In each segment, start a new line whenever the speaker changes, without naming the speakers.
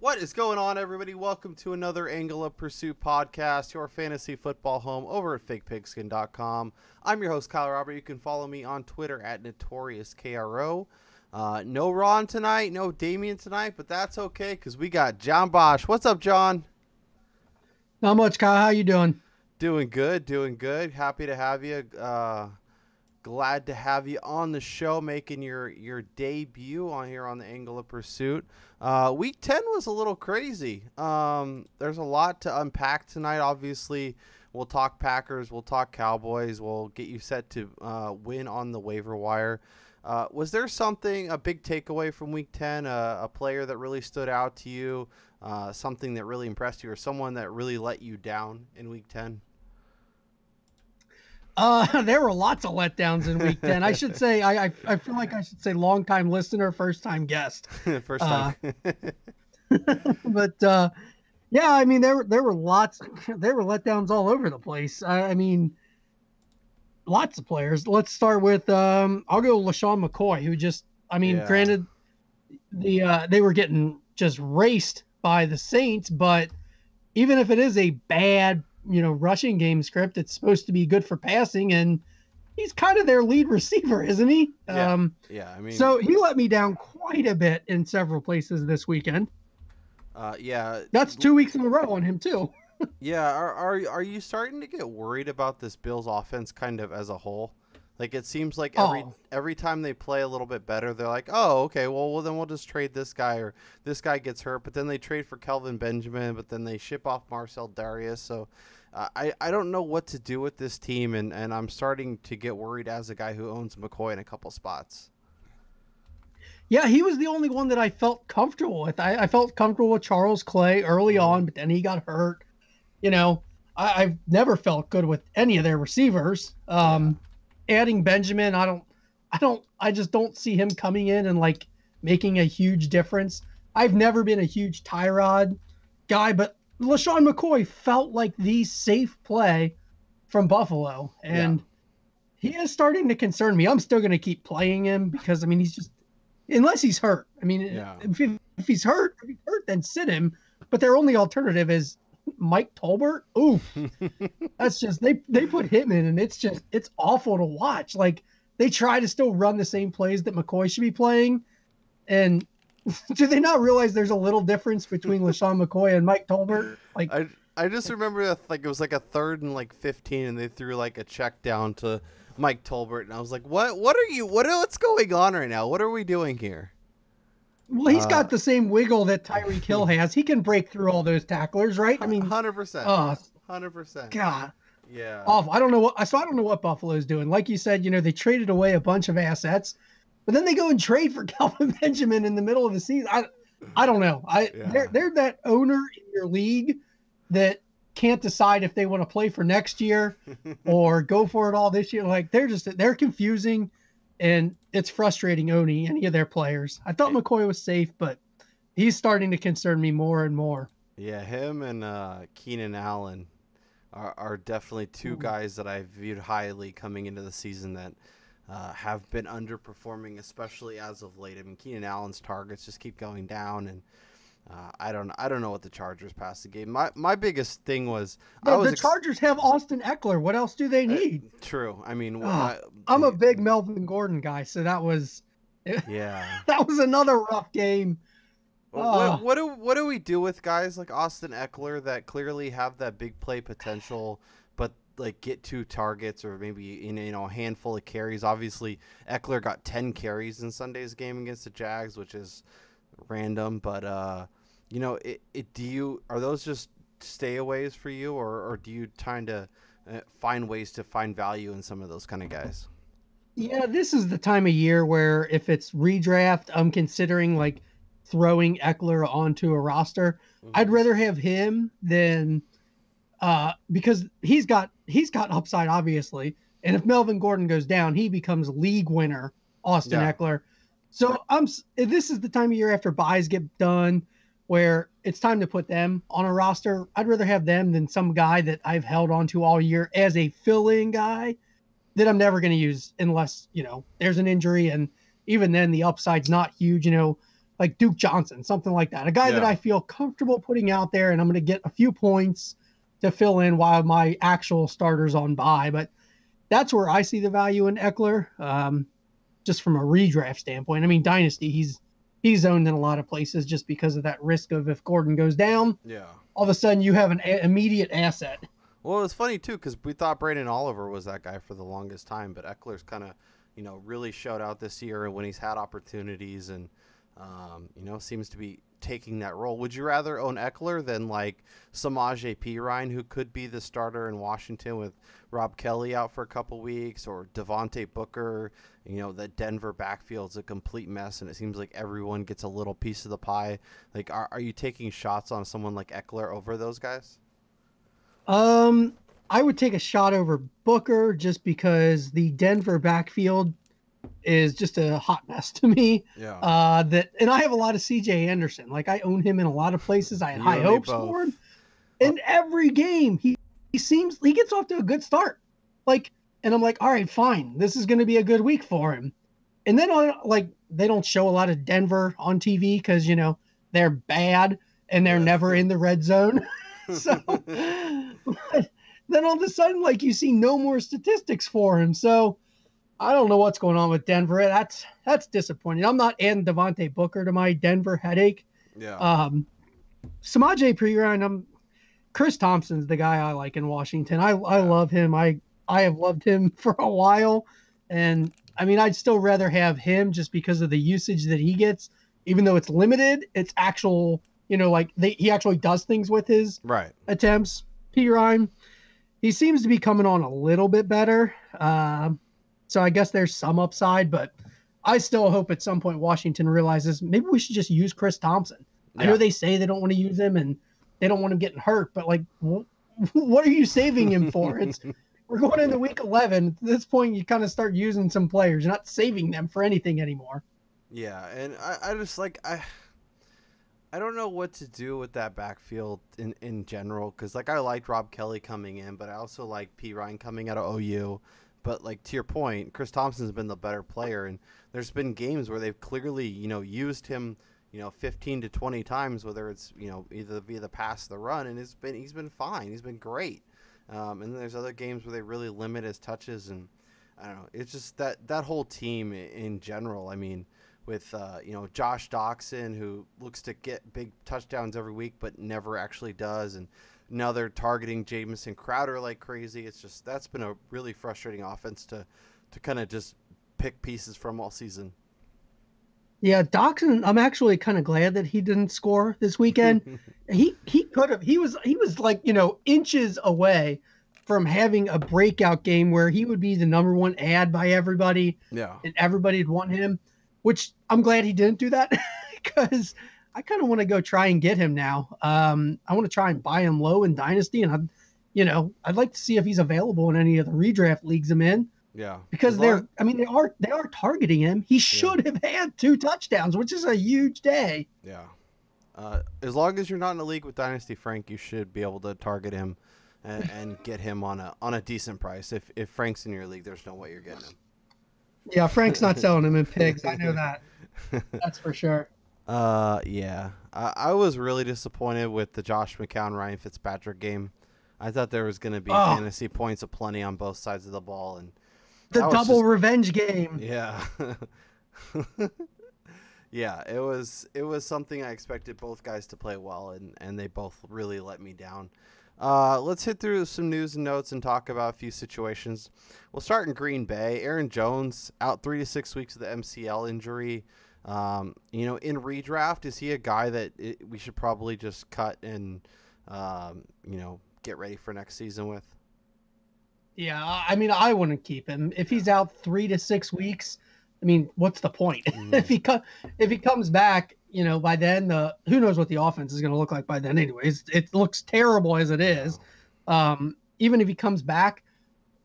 What is going on, everybody? Welcome to another Angle of Pursuit podcast, your fantasy football home over at fakepigskin.com. I'm your host, Kyle Robert. You can follow me on Twitter at NotoriousKRO. No Ron tonight, no Damien tonight, but that's okay because we got John Bosch. What's up, John?
Not much, Kyle. How you doing?
Doing good, doing good. Happy to have you. Glad to have you on the show, making your debut on here on the Angle of Pursuit. Week 10 was a little crazy. There's a lot to unpack tonight. Obviously, we'll talk Packers, we'll talk Cowboys, we'll get you set to win on the waiver wire. Was there a big takeaway from Week 10, a player that really stood out to you, something that really impressed you, or someone that really let you down in Week 10?
There were lots of letdowns in Week 10. I should say, I feel like I should say long-time listener, first-time guest.
First time.
But yeah, I mean, there were letdowns all over the place. I mean, lots of players. Let's start with I'll go LaShawn McCoy, who granted, they were getting just raced by the Saints, but even if it is a bad rushing game script, it's supposed to be good for passing, and he's kind of their lead receiver, isn't he?
Yeah.
So he let me down quite a bit in several places this weekend. That's 2 weeks in a row on him too.
Yeah. Are you starting to get worried about this Bills offense kind of as a whole? Like, it seems like every time they play a little bit better, they're like, oh, okay, well then we'll just trade this guy, or this guy gets hurt, but then they trade for Kelvin Benjamin, but then they ship off Marcel Darius. So I don't know what to do with this team, and I'm starting to get worried as a guy who owns McCoy in a couple spots.
Yeah, he was the only one that I felt comfortable with. I felt comfortable with Charles Clay early on, but then he got hurt. I've never felt good with any of their receivers. Adding Benjamin, I just don't see him coming in and like making a huge difference. I've never been a huge Tyrod guy, but LaShawn McCoy felt like the safe play from Buffalo, and he is starting to concern me. I'm still going to keep playing him because, I mean, he's just, unless he's hurt. I mean, if he's hurt, then sit him. But their only alternative is Mike Tolbert. Ooh, that's just, they put him in, and it's awful to watch. Like, they try to still run the same plays that McCoy should be playing, and do they not realize there's a little difference between LaShawn McCoy and Mike Tolbert? Like,
I just remember that, like, it was like a 3rd and 15, and they threw like a check down to Mike Tolbert, and I was like, what's going on right now? What are we doing here?
Well, he's got the same wiggle that Tyreek Hill has. He can break through all those tacklers, right? I mean,
100%. 100%.
God.
Yeah.
Awful. I don't know what Buffalo's doing. Like you said, they traded away a bunch of assets, but then they go and trade for Kelvin Benjamin in the middle of the season. I don't know. They're that owner in your league that can't decide if they want to play for next year or go for it all this year. Like, they're confusing. And it's frustrating owning any of their players. I thought McCoy was safe, but he's starting to concern me more and more.
Yeah, him and Keenan Allen are definitely two guys that I viewed highly coming into the season that have been underperforming, especially as of late. I mean, Keenan Allen's targets just keep going down, and I don't know what the Chargers passed the game. My biggest thing was
the Chargers have Austin Eckler. What else do they need?
True. I mean,
I'm a big Melvin Gordon guy, so that was that was another rough game.
What do we do with guys like Austin Eckler that clearly have that big play potential, but like get 2 targets or maybe a handful of carries? Obviously, Eckler got 10 carries in Sunday's game against the Jags, which is random, but are those just stayaways for you, or do you trying to find ways to find value in some of those kind of guys?
Yeah, this is the time of year where if it's redraft, I'm considering like throwing Eckler onto a roster. I'd rather have him than because he's got upside, obviously, and if Melvin Gordon goes down, he becomes league winner Austin Eckler. So this is the time of year after buys get done where it's time to put them on a roster. I'd rather have them than some guy that I've held on to all year as a fill-in guy that I'm never going to use unless, there's an injury. And even then the upside's not huge. like Duke Johnson, something like that. A guy that I feel comfortable putting out there, and I'm going to get a few points to fill in while my actual starter's on bye. But that's where I see the value in Eckler, just from a redraft standpoint. I mean, Dynasty, he's owned in a lot of places just because of that risk of if Gordon goes down, all of a sudden you have an immediate asset.
Well, it's funny, too, because we thought Brandon Oliver was that guy for the longest time, but Eckler's kind of, really showed out this year when he's had opportunities and, seems to be taking that role. Would you rather own Eckler than, like, Samaje Perine, who could be the starter in Washington with Rob Kelly out for a couple weeks, or Devontae Booker? The Denver backfield's a complete mess, and it seems like everyone gets a little piece of the pie. Like, are you taking shots on someone like Eckler over those guys?
I would take a shot over Booker just because the Denver backfield is just a hot mess to me.
Yeah.
And I have a lot of CJ Anderson. Like, I own him in a lot of places. I had high hopes for him. In every game, he gets off to a good start. Like, and I'm like, all right, fine. This is going to be a good week for him. And then they don't show a lot of Denver on TV because, they're bad and they're never in the red zone. So then all of a sudden, like, you see no more statistics for him. So I don't know what's going on with Denver. That's disappointing. I'm not adding Devontae Booker to my Denver headache.
Yeah.
Samaje Perine, Chris Thompson's the guy I like in Washington. I love him. I have loved him for a while. And I mean, I'd still rather have him just because of the usage that he gets, even though it's limited. It's actual, he actually does things with his attempts. Perine, he seems to be coming on a little bit better. So I guess there's some upside, but I still hope at some point Washington realizes maybe we should just use Chris Thompson. Yeah. I know they say they don't want to use him and they don't want him getting hurt, but like, what are you saving him for? We're going into week 11. At this point, you kind of start using some players. You're not saving them for anything anymore.
Yeah, and I just like I don't know what to do with that backfield in general, because like I liked Rob Kelly coming in, but I also like Perine coming out of OU. But like to your point, Chris Thompson's been the better player, and there's been games where they've clearly used him 15 to 20 times, whether it's either via the pass or the run, and he's been fine. He's been great. And then there's other games where they really limit his touches, and I don't know. It's just that whole team in general. I mean, with Josh Doxson, who looks to get big touchdowns every week but never actually does, and now they're targeting Jamison Crowder like crazy. It's just that's been a really frustrating offense to kind of just pick pieces from all season.
Yeah, Doxson, I'm actually kind of glad that he didn't score this weekend. he could have. He was like, inches away from having a breakout game where he would be the number one ad by everybody.
Yeah.
And everybody'd want him, which I'm glad he didn't do that because I kind of want to go try and get him now. I want to try and buy him low in Dynasty, and I'd like to see if he's available in any of the redraft leagues I'm in.
Yeah,
because they are targeting him. He should have had 2 touchdowns, which is a huge day.
Yeah, as long as you're not in a league with Dynasty Frank, you should be able to target him and get him on a decent price. If Frank's in your league, there's no way you're getting him.
Yeah, Frank's not selling him in pigs. I know that. That's for sure.
Yeah, I was really disappointed with the Josh McCown Ryan Fitzpatrick game. I thought there was going to be fantasy points aplenty on both sides of the ball, and
the double revenge game.
Yeah. Yeah, it was something I expected both guys to play well, and they both really let me down. Let's hit through some news and notes and talk about a few situations. We'll start in Green Bay. Aaron Jones out 3 to 6 weeks with the MCL injury. In redraft, is he a guy that we should probably just cut and get ready for next season with?
Yeah, I mean, I wouldn't keep him if he's out 3 to 6 weeks. I mean, what's the point? If he comes back, by then, who knows what the offense is going to look like by then? Anyways, it looks terrible as it is. Even if he comes back,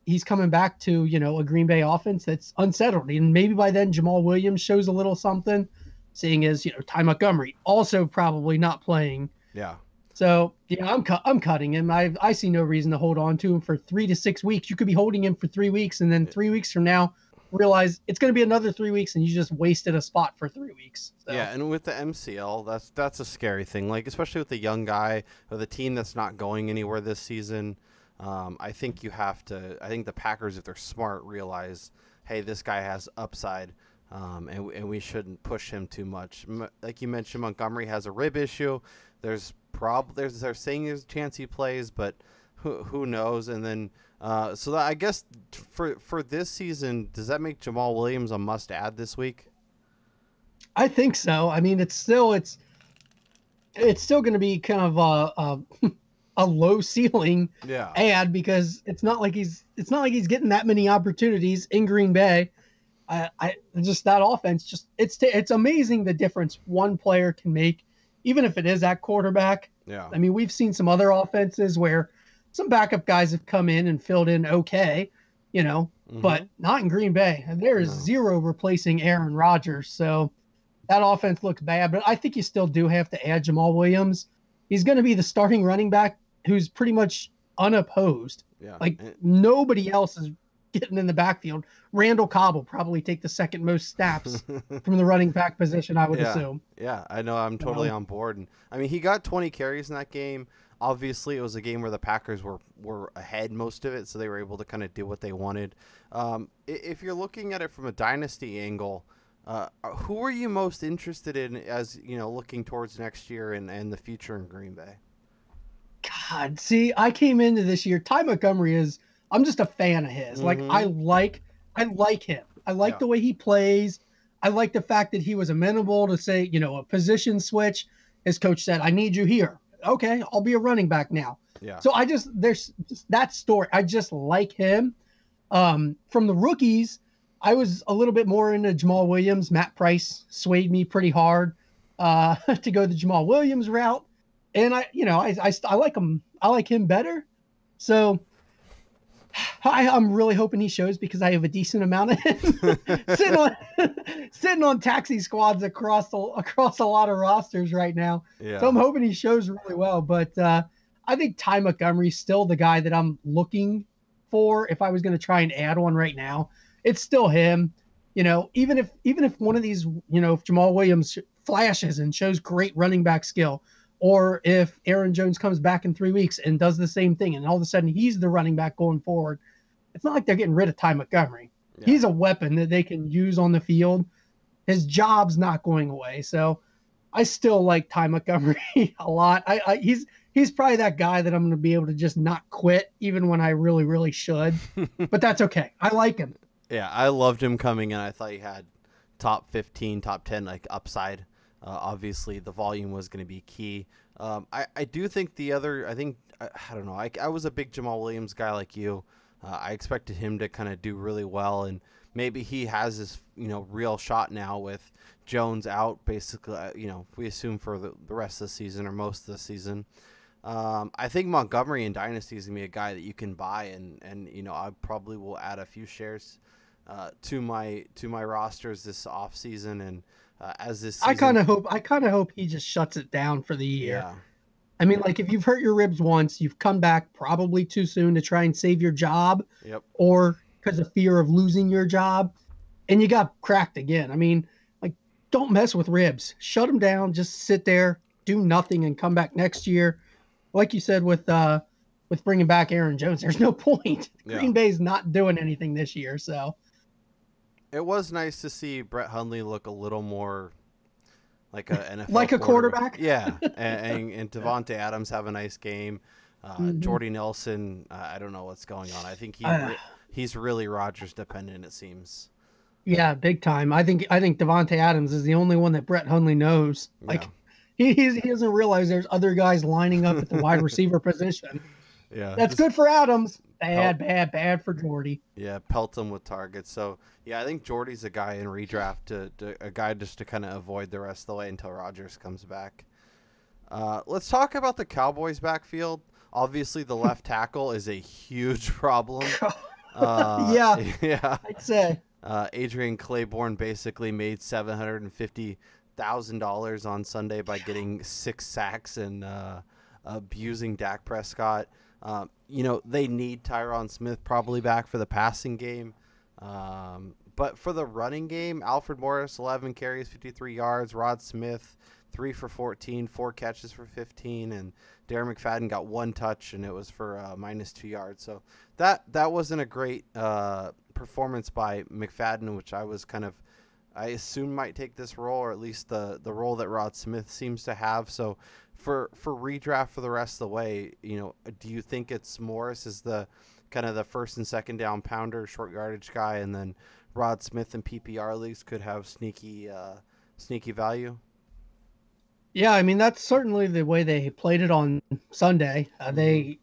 he's coming back to a Green Bay offense that's unsettled, and maybe by then Jamal Williams shows a little something. Seeing as Ty Montgomery also probably not playing.
Yeah.
So yeah, I'm cutting him. I see no reason to hold on to him for 3 to 6 weeks. You could be holding him for 3 weeks, and then 3 weeks from now, realize it's going to be another 3 weeks and you just wasted a spot for 3 weeks. So.
Yeah, and with the MCL, that's a scary thing. Like, especially with the young guy or the team that's not going anywhere this season. I think you have to. I think the Packers, if they're smart, realize, hey, this guy has upside, and we shouldn't push him too much. Like you mentioned, Montgomery has a rib issue. They're saying there's a chance he plays, but who knows? And then so that, I guess for this season, does that make Jamal Williams a must add this week?
I think so. I mean, it's still going to be kind of a low ceiling ad because it's not like he's getting that many opportunities in Green Bay. I just that offense just it's amazing the difference one player can make, even if it is at quarterback.
Yeah.
I mean, we've seen some other offenses where some backup guys have come in and filled in okay, but not in Green Bay. And there is zero replacing Aaron Rodgers. So that offense looks bad, but I think you still do have to add Jamal Williams. He's going to be the starting running back who's pretty much unopposed.
Yeah.
Like nobody else is getting in the backfield. Randall Cobb will probably take the second most snaps from the running back position, I would assume.
Yeah, I know. I'm totally on board. And I mean, he got 20 carries in that game. Obviously, it was a game where the Packers were ahead most of it, so they were able to kind of do what they wanted. If you're looking at it from a dynasty angle, who are you most interested in as, looking towards next year and the future in Green Bay?
God, see, I came into this year. Ty Montgomery I'm just a fan of his. Like, I like him. I like the way he plays. I like the fact that he was amenable to say, a position switch. His coach said, I need you here. Okay, I'll be a running back now.
Yeah.
So there's that story. I just like him. From the rookies, I was a little bit more into Jamal Williams. Matt Price swayed me pretty hard to go the Jamal Williams route. And I like him. I like him better. So I'm really hoping he shows because I have a decent amount of him sitting on taxi squads across a lot of rosters right now.
Yeah.
So I'm hoping he shows really well. But I think Ty Montgomery's still the guy that I'm looking for. If I was going to try and add one right now, it's still him. Even if one of these, if Jamal Williams flashes and shows great running back skill, or if Aaron Jones comes back in 3 weeks and does the same thing, and all of a sudden he's the running back going forward, it's not like they're getting rid of Ty Montgomery. Yeah. He's a weapon that they can use on the field. His job's not going away. So I still like Ty Montgomery a lot. He's probably that guy that I'm going to be able to just not quit even when I really, really should. But that's okay. I like him.
Yeah, I loved him coming in. I thought he had top 15, top 10 upside. Obviously, the volume was going to be key. I do think I don't know. I was a big Jamal Williams guy like you. I expected him to kind of do really well, and maybe he has this, real shot now with Jones out, basically, we assume for the rest of the season or most of the season. I think Montgomery in Dynasty is going to be a guy that you can buy, and I probably will add a few shares to my rosters this offseason, and as this season,
I kind of hope he just shuts it down for the year.
Yeah.
I mean, like, if you've hurt your ribs once, you've come back probably too soon to try and save your job.
Yep.
Or because of fear of losing your job, and you got cracked again. I mean, like, don't mess with ribs. Shut them down. Just sit there, do nothing, and come back next year. Like you said with bringing back Aaron Jones, there's no point.
Yeah.
Green Bay's not doing anything this year, so.
It was nice to see Brett Hundley look a little more like an NFL
like a quarterback.
Yeah, and Devontae Adams have a nice game. Jordy Nelson, I don't know what's going on. I think he's really Rodgers dependent, it seems.
Yeah, big time. I think Devontae Adams is the only one that Brett Hundley knows. Like, he doesn't realize there's other guys lining up at the wide receiver position.
Yeah,
that's good for Adams. Bad for Jordy.
Yeah, pelt him with targets. So yeah, I think Jordy's a guy in redraft a guy just to kind of avoid the rest of the way until Rodgers comes back. Let's talk about the Cowboys backfield. Obviously, the left tackle is a huge problem.
Yeah, I'd say.
Adrian Claiborne basically made $750,000 on Sunday by getting 6 sacks and abusing Dak Prescott. They need Tyron Smith probably back for the passing game. But for the running game, Alfred Morris, 11 carries, 53 yards. Rod Smith, 3 for 14, 4 catches for 15. And Darren McFadden got 1 touch, and it was for -2 yards. So that wasn't a great performance by McFadden, which I assume might take this role, or at least the role that Rod Smith seems to have. So for redraft for the rest of the way, do you think it's Morris is the kind of the first and second down pounder, short yardage guy, and then Rod Smith in PPR leagues could have sneaky value?
Yeah, I mean, that's certainly the way they played it on Sunday. Darren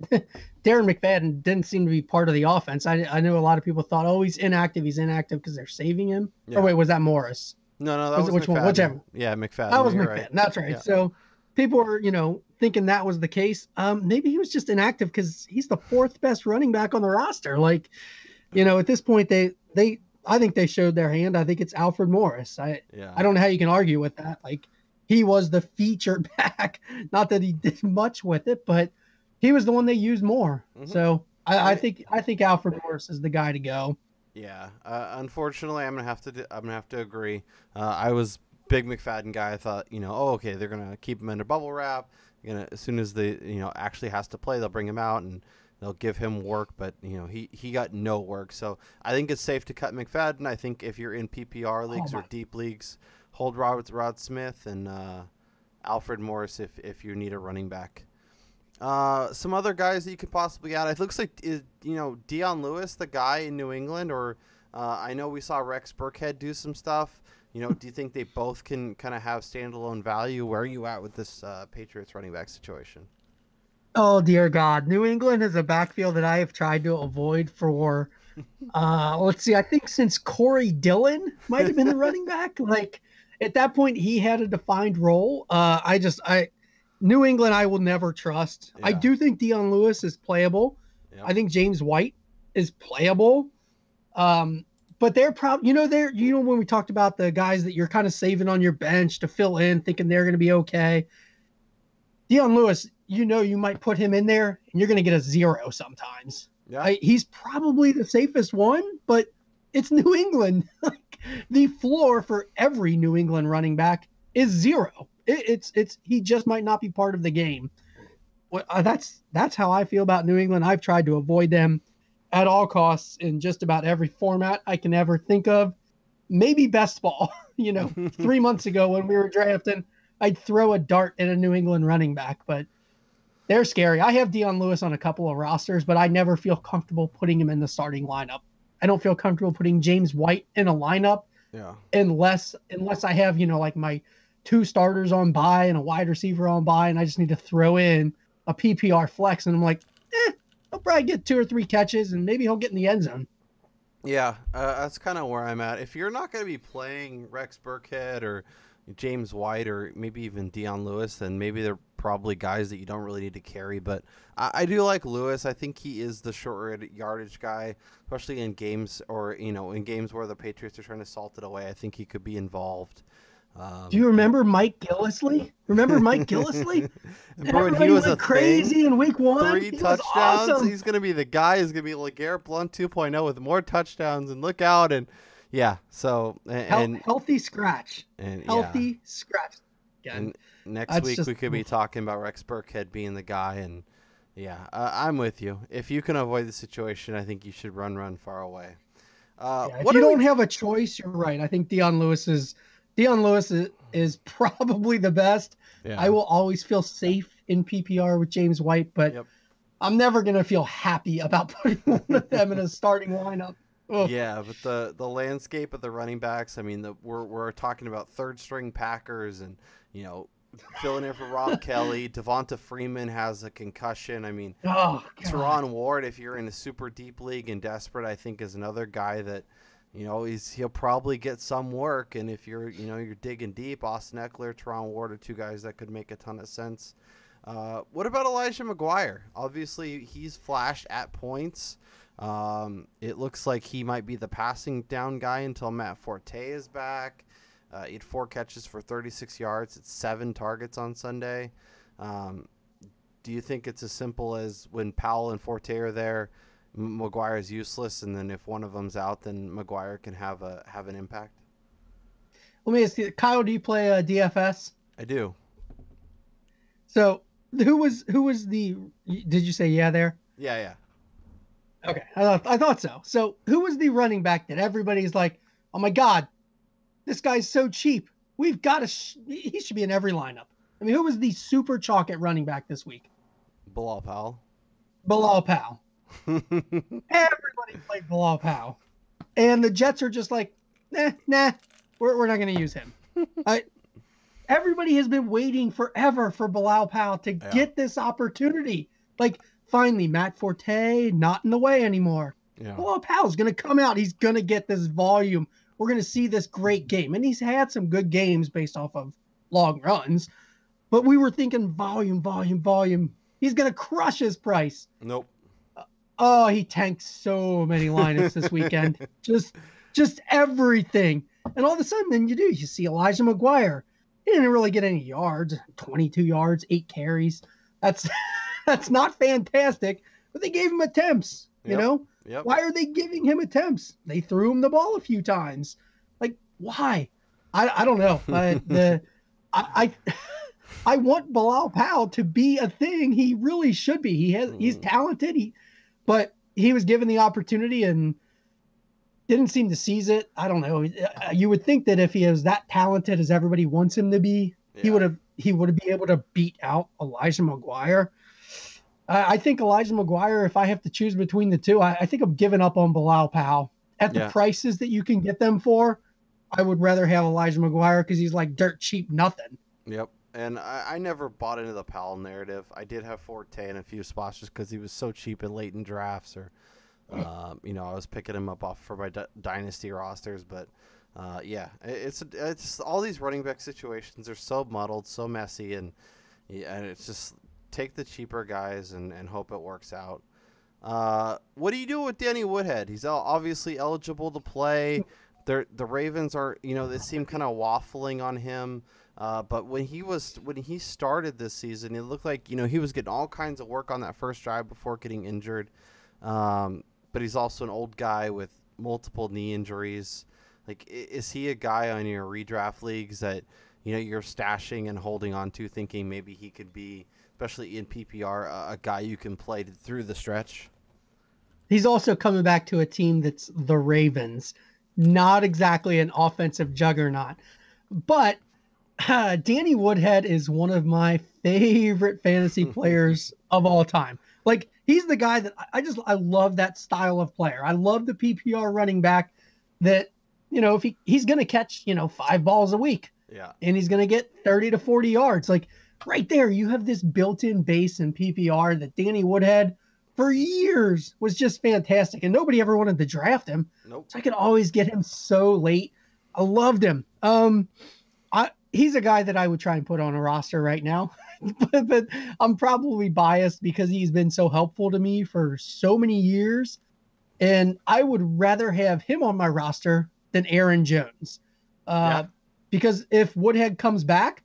McFadden didn't seem to be part of the offense. I know a lot of people thought, oh, he's inactive because they're saving him. Yeah. Or wait, was that Morris?
No, that was which McFadden.
One? Whichever.
Yeah, McFadden.
That was McFadden.
Right.
That's right. Yeah. So people were, thinking that was the case. Maybe he was just inactive because he's the 4th best running back on the roster. Like, at this point, I think they showed their hand. I think it's Alfred Morris. I don't know how you can argue with that. Like, he was the featured back. Not that he did much with it, but he was the one they used more. Mm-hmm. So I think Alfred Morris is the guy to go.
Yeah. Unfortunately, I'm gonna have to agree. I was big McFadden guy. I thought, okay, they're gonna keep him in a bubble wrap. As soon as they, actually has to play, they'll bring him out and they'll give him work. But he got no work. So I think it's safe to cut McFadden. I think if you're in PPR leagues or deep leagues, hold Rod Smith and Alfred Morris if you need a running back. Some other guys that you could possibly add. It looks like Dion Lewis, the guy in New England, or I know we saw Rex Burkhead do some stuff. Do you think they both can kind of have standalone value? Where are you at with this Patriots running back situation?
Oh dear God, New England is a backfield that I have tried to avoid for. Let's see. I think since Corey Dillon might have been the running back. Like at that point, he had a defined role. New England, I will never trust. Yeah. I do think Dion Lewis is playable. Yep. I think James White is playable. But they're probably, when we talked about the guys that you're kind of saving on your bench to fill in, thinking they're going to be okay. Dion Lewis, you might put him in there and you're going to get a 0 sometimes. Yeah. He's probably the safest one, but it's New England. The floor for every New England running back is 0. He just might not be part of the game. That's how I feel about New England. I've tried to avoid them at all costs in just about every format I can ever think of. Maybe best ball. 3 months ago when we were drafting, I'd throw a dart at a New England running back, but they're scary. I have Dion Lewis on a couple of rosters, but I never feel comfortable putting him in the starting lineup. I don't feel comfortable putting James White in a lineup unless I have, my 2 starters on bye and a wide receiver on bye, and I just need to throw in a PPR flex, and I'm like, he'll probably get 2 or 3 catches, and maybe he'll get in the end zone.
Yeah, that's kind of where I'm at. If you're not going to be playing Rex Burkhead or James White or maybe even Dion Lewis, then maybe they're probably guys that you don't really need to carry. But I do like Lewis. I think he is the short yardage guy, especially in games or, in games where the Patriots are trying to salt it away. I think he could be involved.
Do you remember Mike Gillislee?
Bro, he was
crazy in week 1.
3 touchdowns. Awesome. He's going to be the guy who's going to be LeGarrette Blount 2.0 with more touchdowns, and look out. And yeah, so and
healthy scratch. And healthy scratch.
Again. And next week we could be talking about Rex Burkhead being the guy. And yeah, I'm with you. If you can avoid the situation, I think you should run far away.
If you don't have a choice, you're right. I think Dion Lewis is probably the best. Yeah. I will always feel safe in PPR with James White, but I'm never going to feel happy about putting one of them in a starting lineup. Ugh.
Yeah, but the landscape of the running backs, I mean, we're talking about third string Packers and, filling in for Rob Kelly. Devonta Freeman has a concussion. I mean, Teron Ward, if you're in a super deep league and desperate, I think is another guy that, he'll probably get some work. And if you're digging deep, Austin Eckler, Teron Ward are 2 guys that could make a ton of sense. What about Elijah McGuire? Obviously, he's flashed at points. It looks like he might be the passing down guy until Matt Forte is back. He had 4 catches for 36 yards. It's 7 targets on Sunday. Do you think it's as simple as when Powell and Forte are there, McGuire is useless, and then if one of them's out, then McGuire can have an impact?
Let me ask you, Kyle, do you play DFS?
I do.
So who was the? Did you say yeah there?
Yeah, yeah.
Okay, I thought so. So who was the running back that everybody's like, oh my God, this guy's so cheap. We've got to. He should be in every lineup. I mean, who was the super chalk at running back this week?
Bilal Powell.
Bilal Powell. Everybody played Bilal Powell, and the Jets are just like, nah, we're not going to use him. Everybody has been waiting forever for Bilal Powell to get this opportunity. Like, finally, Matt Forte not in the way anymore. Yeah. Bilal Powell's going to come out. He's going to get this volume. We're going to see this great game. And he's had some good games based off of long runs. But we were thinking volume. He's going to crush his price.
Nope.
Oh, he tanked so many lineups this weekend. Just everything. And all of a sudden, then you see Elijah McGuire. He didn't really get any yards, 22 yards, 8 carries. That's not fantastic, but they gave him attempts, you know?
Yep.
Why are they giving him attempts? They threw him the ball a few times. Like, why? I don't know. I want Bilal Powell to be a thing. He really should be. He's talented. But he was given the opportunity and didn't seem to seize it. I don't know. You would think that if he is that talented as everybody wants him to be, he would be able to beat out Elijah McGuire. I think Elijah McGuire, if I have to choose between the two, I think I'm giving up on Bilal Powell. At the prices that you can get them for, I would rather have Elijah McGuire because he's like dirt cheap nothing.
Yep. And I never bought into the Powell narrative. I did have Forte in a few spots just because he was so cheap in late in drafts, or I was picking him up for my Dynasty rosters. But it's all these running back situations are so muddled, so messy, and it's just take the cheaper guys and hope it works out. What do you do with Danny Woodhead? He's obviously eligible to play. The Ravens are, they seem kind of waffling on him. But when he started this season, it looked like, he was getting all kinds of work on that first drive before getting injured. But he's also an old guy with multiple knee injuries. Like, is he a guy on your redraft leagues that, you're stashing and holding on to, thinking maybe he could be, especially in PPR, a guy you can play through the stretch?
He's also coming back to a team that's the Ravens, not exactly an offensive juggernaut. But Danny Woodhead is one of my favorite fantasy players of all time. Like, he's the guy that I love that style of player. I love the PPR running back that, if he's going to catch, 5 balls a week.
Yeah.
And he's going to get 30 to 40 yards. Like, right there, you have this built-in base in PPR that Danny Woodhead for years was just fantastic. And nobody ever wanted to draft him.
Nope.
So I could always get him so late. I loved him. He's a guy that I would try and put on a roster right now, but I'm probably biased because he's been so helpful to me for so many years. And I would rather have him on my roster than Aaron Jones. Because if Woodhead comes back,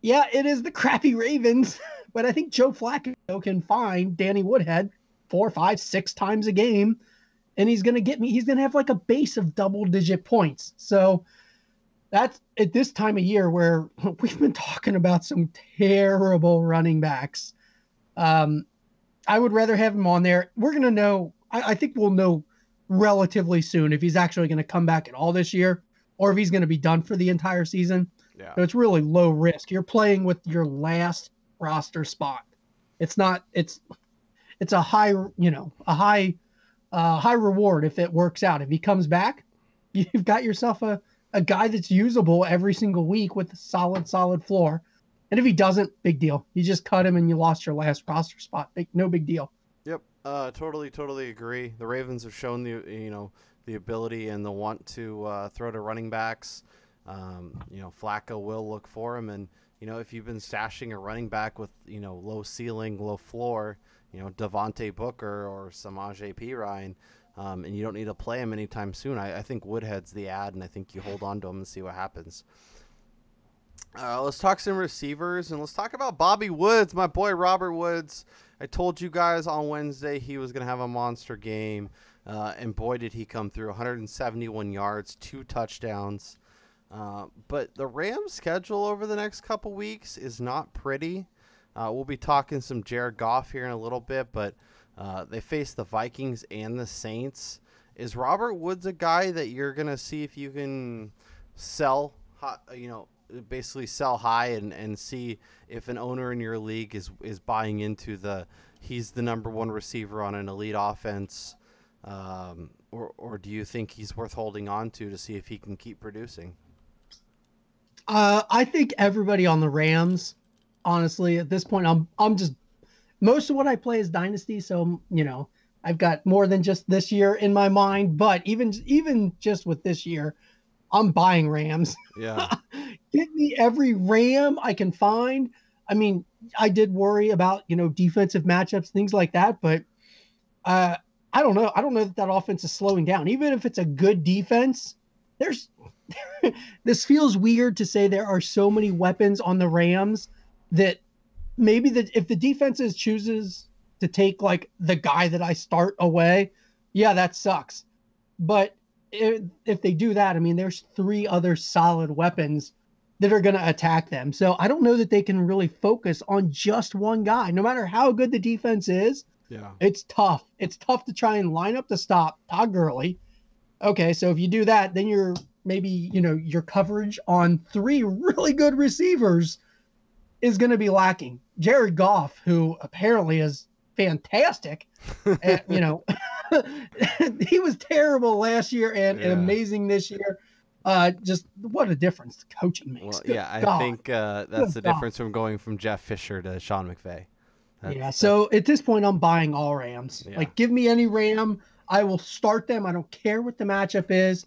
it is the crappy Ravens, but I think Joe Flacco can find Danny Woodhead 4, 5, 6 times a game. And he's going to have like a base of double-digit points. So that's at this time of year where we've been talking about some terrible running backs. I would rather have him on there. We're going to know, I think we'll know relatively soon if he's actually going to come back at all this year or if he's going to be done for the entire season.
Yeah.
So it's really low risk. You're playing with your last roster spot. It's a high reward if it works out. If he comes back, you've got yourself a guy that's usable every single week with a solid floor. And if he doesn't, big deal. You just cut him and you lost your last roster spot. No big deal.
Yep. Totally agree. The Ravens have shown the ability and the want to throw to running backs. Flacco will look for him. And, if you've been stashing a running back with, low ceiling, low floor, Devontae Booker or Samaje Perine, and you don't need to play him anytime soon, I think Woodhead's the ad, and I think you hold on to him and see what happens. Let's talk some receivers, and let's talk about Bobby Woods, my boy Robert Woods. I told you guys on Wednesday he was going to have a monster game, and boy did he come through. 171 yards, 2 touchdowns. But the Rams' schedule over the next couple weeks is not pretty. We'll be talking some Jared Goff here in a little bit, but they face the Vikings and the Saints. Is Robert Woods a guy that you're going to see if you can sell, basically sell high and see if an owner in your league is buying into he's the number one receiver on an elite offense, or do you think he's worth holding on to see if he can keep producing?
I think everybody on the Rams, honestly, at this point, I'm just, most of what I play is Dynasty, so I've got more than just this year in my mind. But even just with this year, I'm buying Rams.
Yeah,
give me every Ram I can find. I mean, I did worry about defensive matchups, things like that, but I don't know. I don't know that offense is slowing down. Even if it's a good defense, this feels weird to say there are so many weapons on the Rams that maybe if the defense chooses to take like the guy that I start away, yeah, that sucks. But if they do that, I mean, there's 3 other solid weapons that are going to attack them. So I don't know that they can really focus on just one guy, no matter how good the defense is.
Yeah,
it's tough. It's tough to try and line up to stop Todd Gurley. Okay, so if you do that, then you're maybe, your coverage on 3 really good receivers is going to be lacking. Jared Goff, who apparently is fantastic, and, he was terrible last year and amazing this year. Just what a difference the coaching makes.
Well, yeah, I think that's the difference from going from Jeff Fisher to Sean McVay.
So at this point, I'm buying all Rams. Yeah. Like, give me any Ram. I will start them. I don't care what the matchup is.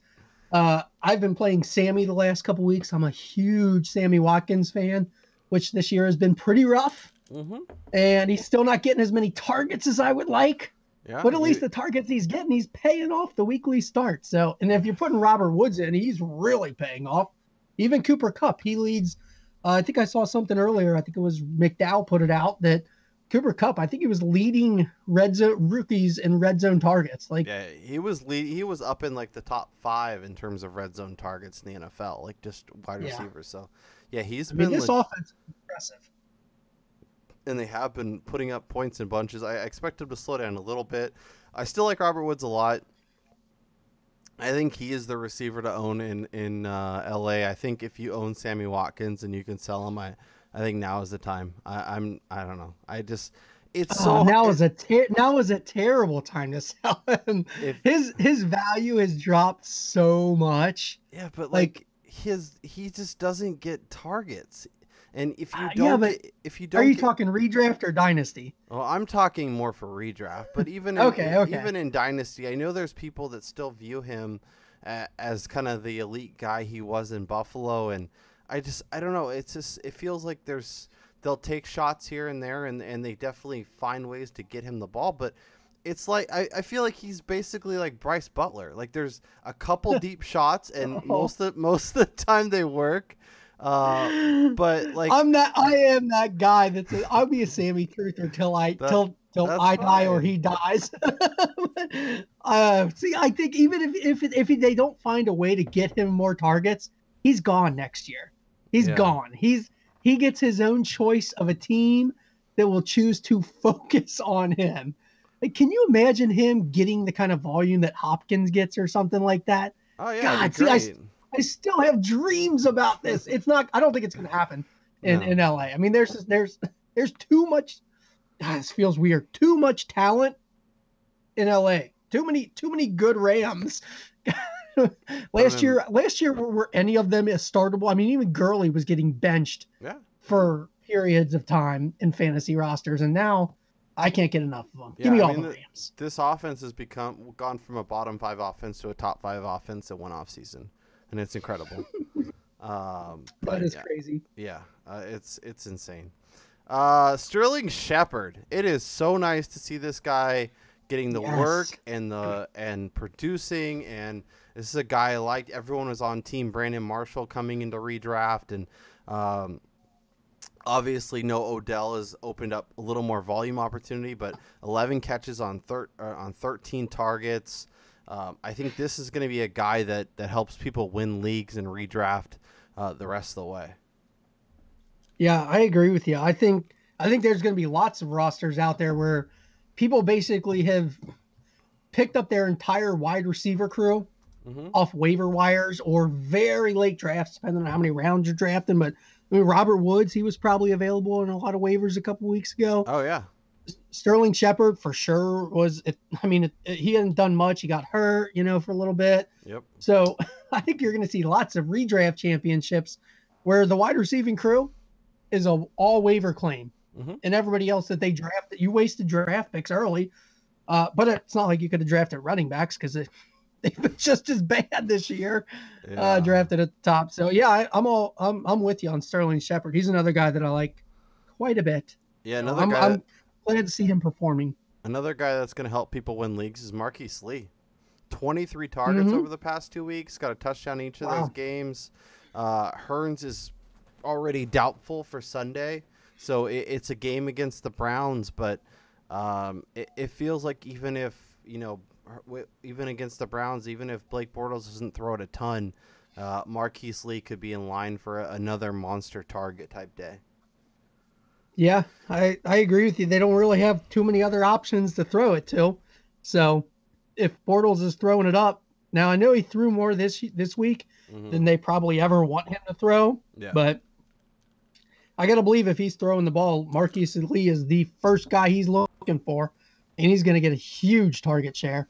I've been playing Sammy the last couple weeks. I'm a huge Sammy Watkins fan, which this year has been pretty rough.
Mm-hmm.
And he's still not getting as many targets as I would like.
Yeah,
but at least the targets he's getting, he's paying off the weekly start. So, and if you're putting Robert Woods in, he's really paying off. Even Cooper Kupp, he leads. I think I saw something earlier. I think it was McDowell put it out that Cooper Kupp, I think he was leading red zone rookies in red zone targets. Like,
yeah, he was up in like the top 5 in terms of red zone targets in the NFL, like just wide receivers. So, yeah,
this offense is impressive.
And they have been putting up points in bunches. I expect him to slow down a little bit. I still like Robert Woods a lot. I think he is the receiver to own in LA. I think if you own Sammy Watkins and you can sell him, I think now is the time. I don't know. Now is a terrible time to sell him. His value has dropped so much. Yeah, but like he just doesn't get targets. And if you don't,
are you talking redraft or dynasty?
Well, I'm talking more for redraft. But even even in dynasty, I know there's people that still view him as kind of the elite guy he was in Buffalo, and I don't know. It feels like they'll take shots here and there, and they definitely find ways to get him the ball, but. It's like I feel like he's basically like Bryce Butler. Like there's a couple deep shots, and most of the time they work. But like
I am that guy I'll be a Sammy truther till I die or he dies. See, I think even if they don't find a way to get him more targets, he's gone next year. He's gone. He gets his own choice of a team that will choose to focus on him. Like, can you imagine him getting the kind of volume that Hopkins gets or something like that?
Oh yeah, God, see,
I still have dreams about this. It's not. I don't think it's going to happen in LA. I mean, there's too much. God, this feels weird. Too much talent in LA. Too many good Rams. Last year, were any of them as startable? I mean, even Gurley was getting benched for periods of time in fantasy rosters, and now I can't get enough of them. Give me all the Rams.
This offense has gone from a bottom 5 offense to a top 5 offense in one offseason. And it's incredible.
That is crazy.
Yeah, it's insane. Sterling Shepard. It is so nice to see this guy getting the work and producing. And this is a guy everyone was on team Brandon Marshall coming into redraft, and Obviously, no Odell has opened up a little more volume opportunity, but 11 catches on 13 targets. I think this is going to be a guy that helps people win leagues and redraft the rest of the way.
Yeah, I agree with you. I think there's going to be lots of rosters out there where people basically have picked up their entire wide receiver crew off waiver wires or very late drafts, depending on how many rounds you're drafting. But I mean, Robert Woods, he was probably available in a lot of waivers a couple weeks ago.
Oh, yeah.
Sterling Shepard for sure was. He hadn't done much. He got hurt, for a little bit.
Yep.
So I think you're going to see lots of redraft championships where the wide receiving crew is a all waiver claim, and everybody else that they drafted, you wasted draft picks early. But it's not like you could have drafted running backs because they've been just as bad this year, drafted at the top. So yeah, I'm with you on Sterling Shepard. He's another guy that I like quite a bit.
Yeah,
I'm glad to see him performing.
Another guy that's going to help people win leagues is Marquise Lee. 23 targets over the past 2 weeks, got a touchdown each of those games. Hearns is already doubtful for Sunday, so it's a game against the Browns, but it feels like even against the Browns, even if Blake Bortles doesn't throw it a ton, Marquise Lee could be in line for another monster target type day.
Yeah, I agree with you. They don't really have too many other options to throw it to. So if Bortles is throwing it up, now I know he threw more this week than they probably ever want him to throw. Yeah. But I got to believe if he's throwing the ball, Marquise Lee is the first guy he's looking for, and he's going to get a huge target share.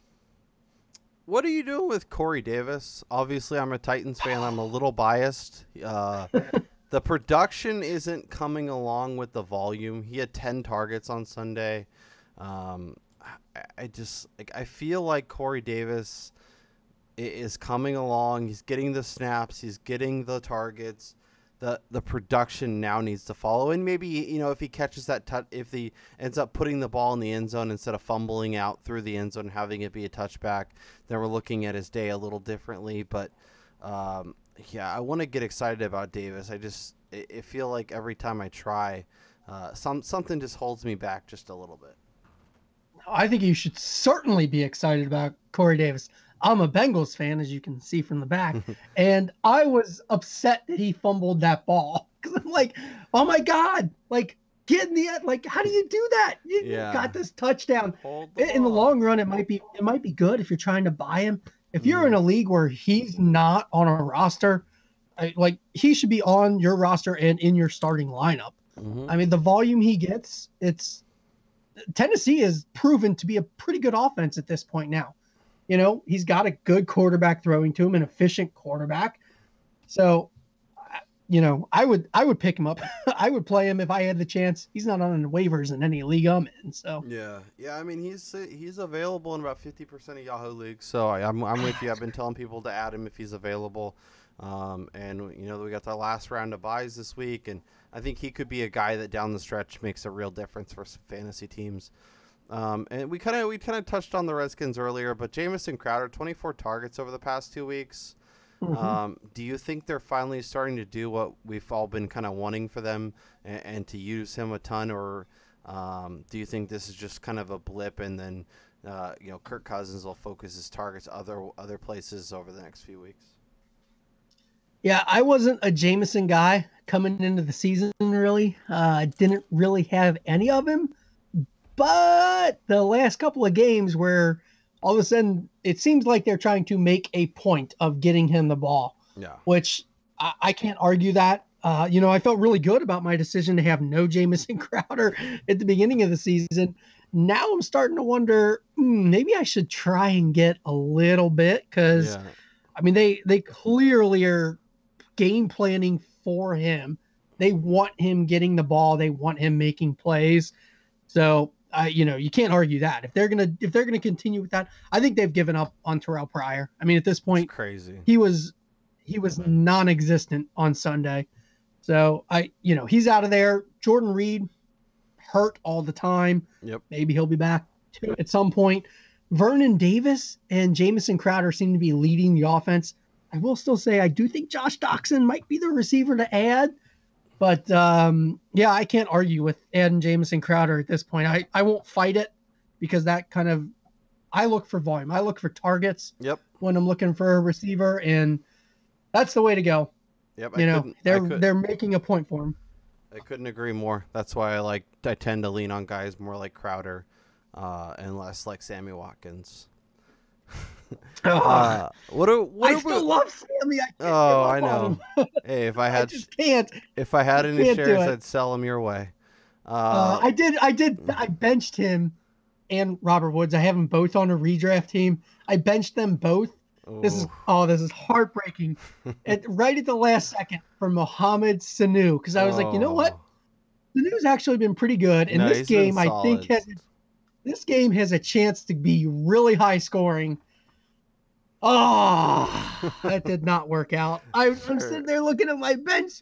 What are you doing with Corey Davis? Obviously, I'm a Titans fan. I'm a little biased. The production isn't coming along with the volume. He had 10 targets on Sunday. I feel like Corey Davis is coming along. He's getting the snaps. He's getting the targets. The production now needs to follow. And maybe, if he catches that if he ends up putting the ball in the end zone instead of fumbling out through the end zone and having it be a touchback, then we're looking at his day a little differently. But I want to get excited about Davis. I feel like every time I try, something just holds me back just a little bit.
I think you should certainly be excited about Corey Davis. I'm a Bengals fan, as you can see from the back, and I was upset that he fumbled that ball because I'm like, oh my God, like get in the end, like how do you do that? You got this touchdown. In the long run, it might be good if you're trying to buy him. If you're in a league where he's not on a roster, he should be on your roster and in your starting lineup. I mean, the volume he gets, Tennessee has proven to be a pretty good offense at this point now. He's got a good quarterback throwing to him, an efficient quarterback. So, I would pick him up. I would play him if I had the chance. He's not on the waivers in any league I'm in. So
yeah. I mean, he's available in about 50% of Yahoo leagues. So I'm with you. I've been telling people to add him if he's available. And we got the last round of buys this week, and I think he could be a guy that down the stretch makes a real difference for fantasy teams. And we kind of touched on the Redskins earlier, but Jamison Crowder, 24 targets over the past 2 weeks. Do you think they're finally starting to do what we've all been kind of wanting for them and to use him a ton, or do you think this is just kind of a blip and then Kirk Cousins will focus his targets other places over the next few weeks?
Yeah, I wasn't a Jamison guy coming into the season, really. I didn't really have any of him. But the last couple of games where all of a sudden it seems like they're trying to make a point of getting him the ball, which I can't argue that. I felt really good about my decision to have no Jamison Crowder at the beginning of the season. Now I'm starting to wonder, maybe I should try and get a little bit because, I mean, they clearly are game planning for him. They want him getting the ball. They want him making plays. So, you can't argue that. If they're gonna continue with that, I think they've given up on Terrell Pryor. I mean, at this point,
it's crazy.
He was non-existent on Sunday. So he's out of there. Jordan Reed hurt all the time.
Yep.
Maybe he'll be back at some point. Vernon Davis and Jamison Crowder seem to be leading the offense. I will still say I do think Josh Doxson might be the receiver to add. But yeah, I can't argue with adding Jamison Crowder at this point. I won't fight it because that kind of I look for volume. I look for targets
Yep.
when I'm looking for a receiver, and that's the way to go.
Yep.
They're making a point for him.
I couldn't agree more. That's why I tend to lean on guys more like Crowder, and less like Sammy Watkins.
I
I
still love Sammy.
I know. Hey, if I had,
I just can't.
If I had any
Can't
shares, I'd sell them your way.
I benched him and Robert Woods. I have them both on a redraft team. I benched them both. This is heartbreaking. Right at the last second for Mohamed Sanu, because I was like, you know what? Sanu's actually been pretty good, and this game I think this game has a chance to be really high scoring. Oh, that did not work out. I'm sitting there looking at my bench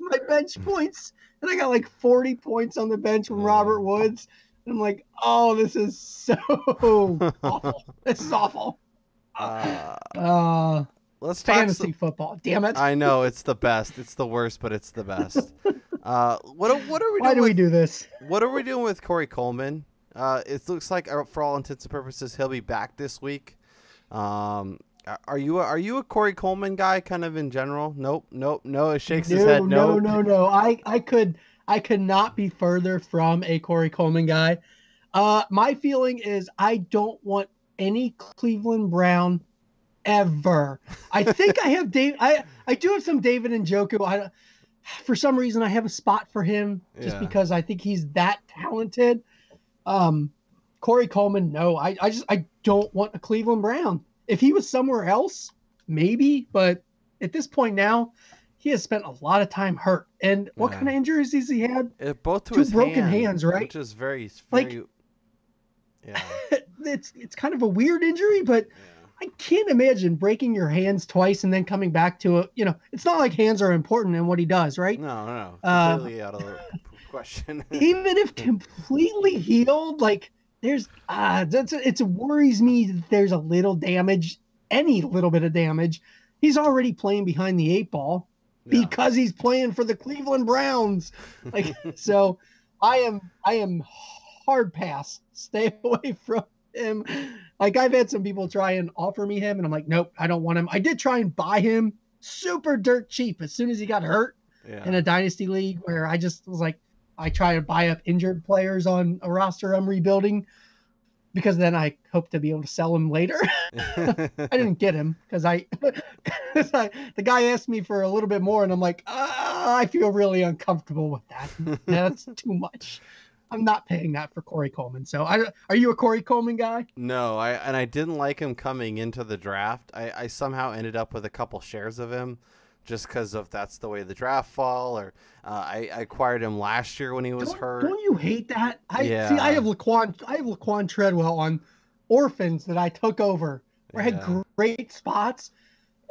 points, and I got like 40 points on the bench from Robert Woods. And I'm like, oh, this is so awful. This is awful.
Let's
fantasy football. Damn it!
I know it's the best. It's the worst, but it's the best. What are we doing?
Why do we do this?
What are we doing with Corey Coleman? It looks like, for all intents and purposes, he'll be back this week. Are you a Corey Coleman guy, kind of in general? Nope. It shakes his head. No.
I could not be further from a Corey Coleman guy. My feeling is I don't want any Cleveland Brown ever. I think I have Dave. I do have some David Njoku. For some reason, I have a spot for him just because I think he's that talented. Corey Coleman, no. I don't want a Cleveland Brown. If he was somewhere else, maybe. But at this point now, he has spent a lot of time hurt. And what kind of injuries has he had?
Both to
two
his
broken hands, right?
Which is very yeah.
It's kind of a weird injury, but I can't imagine breaking your hands twice and then coming back to it. It's not like hands are important in what he does, right?
No. Completely out of the question.
Even if completely healed, like there's it worries me that there's a little damage, any little bit of damage. He's already playing behind the 8 ball because he's playing for the Cleveland Browns. Like, so I am hard pass. Stay away from him. Like, I've had some people try and offer me him, and I'm like, nope, I don't want him. I did try and buy him super dirt cheap as soon as he got hurt in a dynasty league, where I just was like, I try to buy up injured players on a roster I'm rebuilding, because then I hope to be able to sell him later. I didn't get him because the guy asked me for a little bit more, and I'm like, I feel really uncomfortable with that. That's too much. I'm not paying that for Corey Coleman. So are you a Corey Coleman guy?
No, I didn't like him coming into the draft. I somehow ended up with a couple shares of him just because of that's the way the draft fall. Or I acquired him last year when he was hurt.
Don't you hate that? I have Laquan Treadwell on orphans that I took over where I had great spots,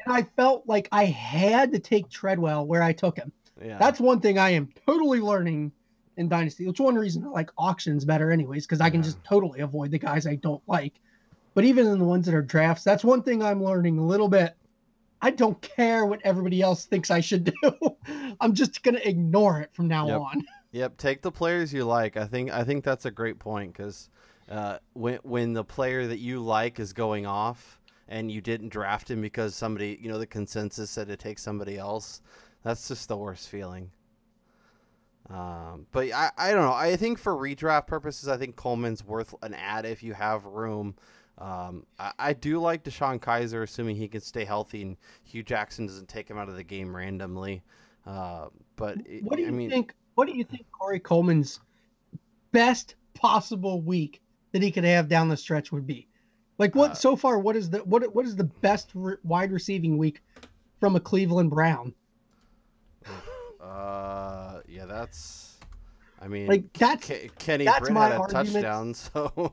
and I felt like I had to take Treadwell where I took him. Yeah. That's one thing I am totally learning in Dynasty. It's one reason I like auctions better anyways, because I can just totally avoid the guys I don't like. But even in the ones that are drafts, that's one thing I'm learning a little bit. I don't care what everybody else thinks I should do. I'm just going to ignore it from now on.
Yep, take the players you like. I think that's a great point, because when the player that you like is going off and you didn't draft him because somebody, the consensus said to take somebody else, that's just the worst feeling. But I don't know. I think for redraft purposes, I think Coleman's worth an add if you have room. I do like Deshaun Kaiser, assuming he can stay healthy and Hugh Jackson doesn't take him out of the game randomly. But
what do you think? What do you think Corey Coleman's best possible week that he could have down the stretch would be? Like, what so far? What is the best wide receiving week from a Cleveland Brown?
Yeah, that's. I mean,
like that's
Kenny
that's
Britt
my
had a
argument.
Touchdown, so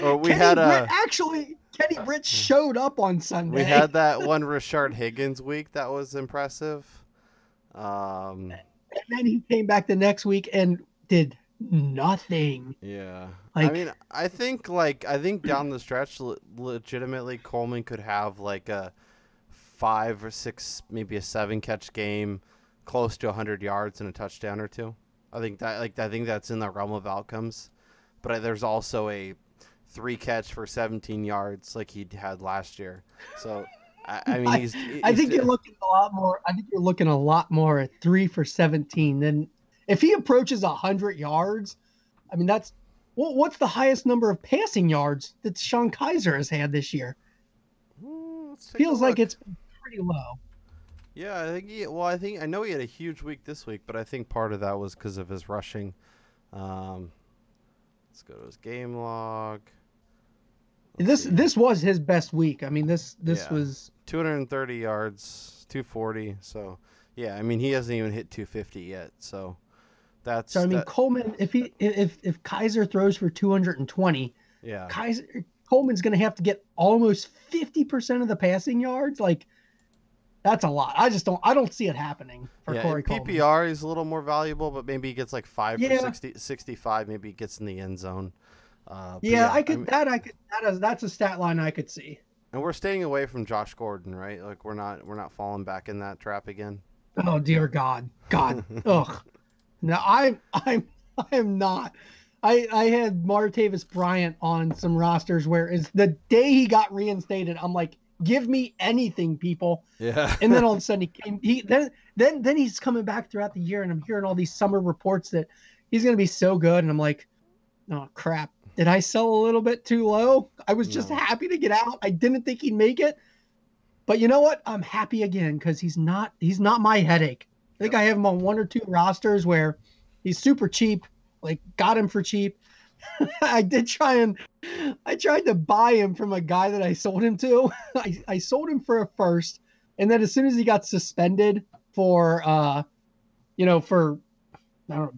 or we had
Kenny Britt showed up on Sunday.
We had that one Rashard Higgins week that was impressive.
And then he came back the next week and did nothing.
Yeah,
like,
I mean, I think down the stretch, legitimately Coleman could have like a 5 or 6, maybe a 7 catch game. close to 100 yards and a touchdown or two. I think that's in the realm of outcomes. But there's also a 3 catch for 17 yards like he had last year. So I mean,
I think you're looking a lot more. I think you're looking a lot more at 3 for 17 than if he approaches 100 yards. I mean, what's the highest number of passing yards that Sean Kaiser has had this year? Feels like it's been pretty low.
Yeah, I know he had a huge week this week, but I think part of that was because of his rushing. Let's go to his game log.
This was his best week. I mean, this was
230 yards, 240. So yeah, I mean he hasn't even hit 250 yet. So
Coleman, if Kaiser throws for 220,
yeah,
Coleman's going to have to get almost 50% of the passing yards. Like, that's a lot. I don't see it happening for Corey Coleman.
PPR is a little more valuable, but maybe he gets like 5 for 65. Maybe he gets in the end zone.
That's a stat line I could see.
And we're staying away from Josh Gordon, right? Like we're not falling back in that trap again.
Oh dear God. Ugh. No, I am not. I had Martavis Bryant on some rosters where it's the day he got reinstated. I'm like, give me anything, people.
Yeah.
And then all of a sudden then he's coming back throughout the year, and I'm hearing all these summer reports that he's going to be so good, and I'm like, oh crap. Did I sell a little bit too low? I was just happy to get out. I didn't think he'd make it. But you know what? I'm happy again because he's not my headache. I think I have him on 1 or 2 rosters where he's super cheap, like got him for cheap. I tried to buy him from a guy that I sold him to. I sold him for a first. And then as soon as he got suspended for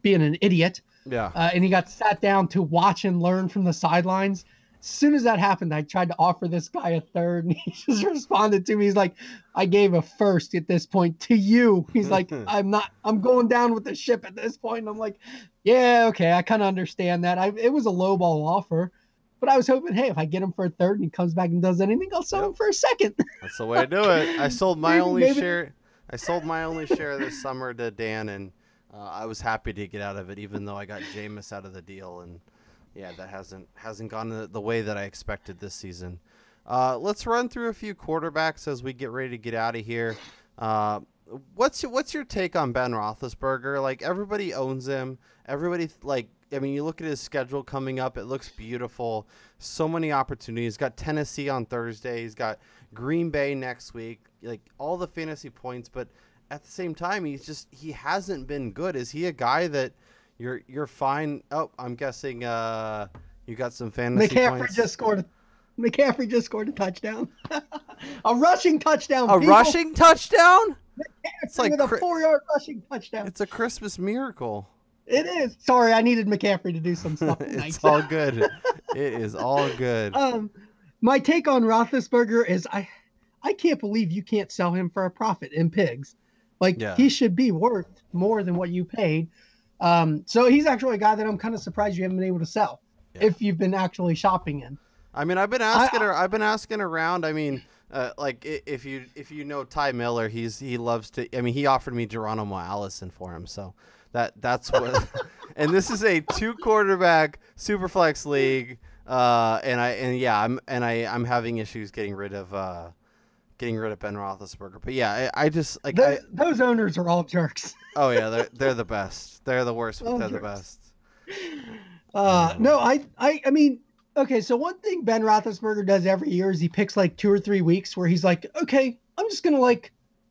being an idiot.
Yeah.
And he got sat down to watch and learn from the sidelines. As soon as that happened, I tried to offer this guy a third, and he just responded to me. He's like, I gave a first at this point to you. He's like, I'm going down with the ship at this point. And I'm like, yeah, okay. I kind of understand that. It was a low ball offer, but I was hoping, hey, if I get him for a third and he comes back and does anything, I'll sell him for a second.
That's the way to do it. I sold my only share this summer to Dan, and I was happy to get out of it, even though I got Jameis out of the deal. And yeah, that hasn't gone the way that I expected this season. Let's run through a few quarterbacks as we get ready to get out of here. What's your take on Ben Roethlisberger? Like, everybody owns him. You look at his schedule coming up. It looks beautiful. So many opportunities. He's got Tennessee on Thursday. He's got Green Bay next week. Like, all the fantasy points, but at the same time, he hasn't been good. Is he a guy that you're fine? Oh, I'm guessing you got some fantasy points.
McCaffrey just scored a touchdown. A rushing touchdown.
Rushing touchdown?
It's like with a 4-yard rushing touchdown.
It's a Christmas miracle.
It is. Sorry, I needed McCaffrey to do some stuff.
It's all good. It is all good.
My take on Roethlisberger is I can't believe you can't sell him for a profit in pigs. He should be worth more than what you paid. So he's actually a guy that I'm kind of surprised you haven't been able to sell if you've been actually shopping in.
I mean, I've been asking around. I mean, if you know Ty Miller, he loves to. I mean, he offered me Geronimo Allison for him, so that's what. And this is a 2-quarterback superflex league, I'm having issues getting rid of Ben Roethlisberger. But yeah, I just like
those owners are all jerks.
Oh yeah, they're the best. They're the worst, but they're the best.
No, I mean, okay. So one thing Ben Roethlisberger does every year is he picks like 2 or 3 weeks where he's like, okay, I'm just gonna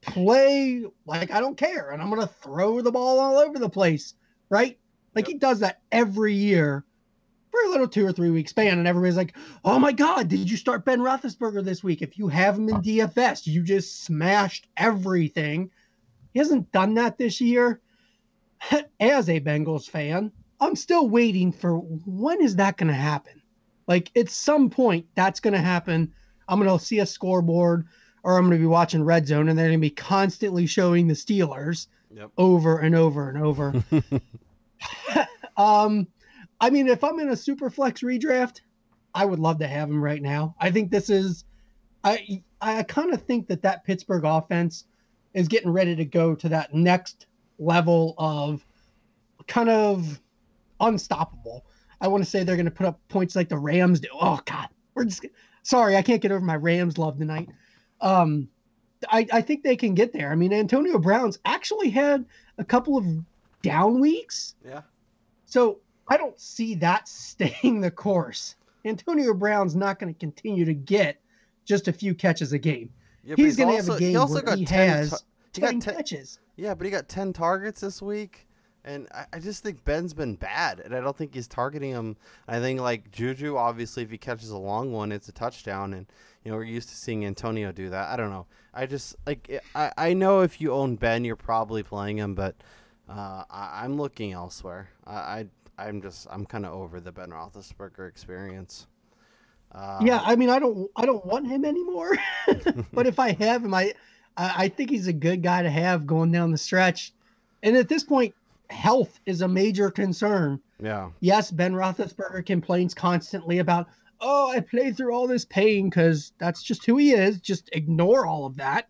play like I don't care, and I'm gonna throw the ball all over the place, right? He does that every year for a little 2 or 3 week span, and everybody's like, oh my God, did you start Ben Roethlisberger this week? If you have him in DFS, you just smashed everything. He hasn't done that this year. As a Bengals fan, I'm still waiting for when is that going to happen? At some point, that's going to happen. I'm going to see a scoreboard, or I'm going to be watching Red Zone, and they're going to be constantly showing the Steelers over and over and over. I mean, if I'm in a super flex redraft, I would love to have him right now. I think this is, I kind of think that Pittsburgh offense is getting ready to go to that next level of kind of unstoppable. I want to say they're going to put up points like the Rams do. Oh God, sorry, I can't get over my Rams love tonight. I think they can get there. I mean, Antonio Brown's actually had a couple of down weeks.
Yeah.
So I don't see that staying the course. Antonio Brown's not going to continue to get just a few catches a game.
Yeah,
he's going to have a game where he has 10 catches.
Yeah, but he got 10 targets this week. And I just think Ben's been bad, and I don't think he's targeting him. I think, like, Juju, obviously, if he catches a long one, it's a touchdown. And, you know, we're used to seeing Antonio do that. I don't know. I just, like, I know if you own Ben, you're probably playing him, but I'm looking elsewhere. I'm kind of over the Ben Roethlisberger experience.
Yeah, I mean, I don't want him anymore. But if I have him, I think he's a good guy to have going down the stretch. And at this point, health is a major concern.
Yeah.
Yes, Ben Roethlisberger complains constantly about, oh, I played through all this pain, because that's just who he is. Just ignore all of that.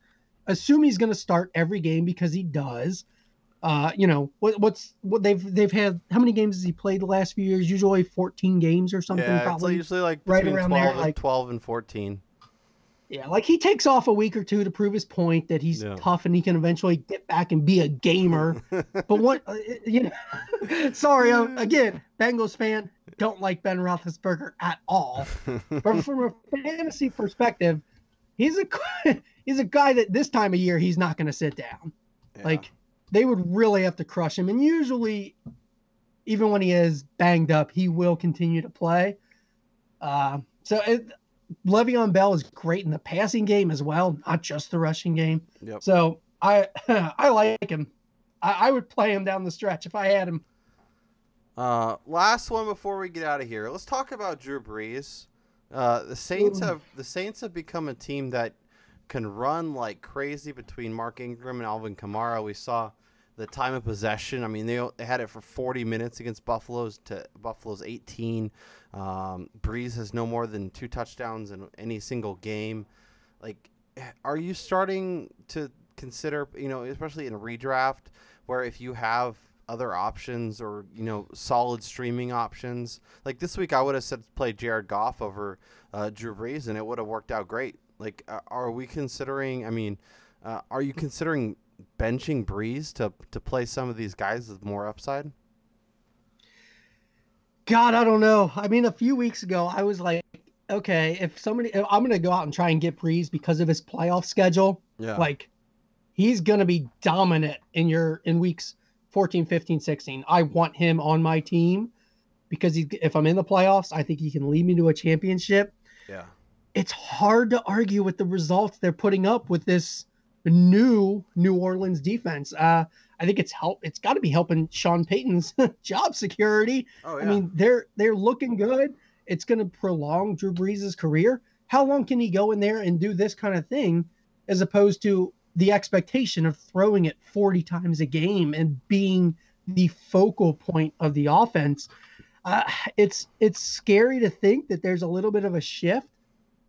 Assume he's going to start every game, because he does. You know, what they've had, how many games has he played the last few years? Usually 14 games or something.
Yeah,
probably
it's usually like
right
between
around
12,
there,
like 12 and 14.
Yeah, like he takes off a week or two to prove his point that he's tough and he can eventually get back and be a gamer. But what, you know, sorry, again, Bengals fan, don't like Ben Roethlisberger at all. But from a fantasy perspective, he's a guy that this time of year he's not going to sit down. Yeah. Like, they would really have to crush him. And usually, even when he is banged up, he will continue to play. Le'Veon Bell is great in the passing game as well, not just the rushing game.
Yep.
So I like him. I would play him down the stretch if I had him.
Last one before we get out of here. Let's talk about Drew Brees. The Saints have become a team that can run like crazy between Mark Ingram and Alvin Kamara. We saw the time of possession. I mean, they had it for 40 minutes against Buffalo's 18. Breeze has no more than 2 touchdowns in any single game. Like, are you starting to consider, you know, especially in a redraft, where if you have other options or, you know, solid streaming options, like this week I would have said play Jared Goff over Drew Brees, and it would have worked out great. Like, are we considering? I mean, are you considering benching Breeze to play some of these guys with more upside?
God, I don't know. I mean, a few weeks ago, I was like, okay, if I'm going to go out and try and get Breeze because of his playoff schedule.
Yeah.
Like, he's going to be dominant in weeks 14, 15, 16. I want him on my team because if I'm in the playoffs, I think he can lead me to a championship.
Yeah.
It's hard to argue with the results they're putting up with this new New Orleans defense. I think it's got to be helping Sean Payton's job security.
Oh, yeah.
I mean, they're looking good. It's going to prolong Drew Brees' career. How long can he go in there and do this kind of thing, as opposed to the expectation of throwing it 40 times a game and being the focal point of the offense? It's scary to think that there's a little bit of a shift,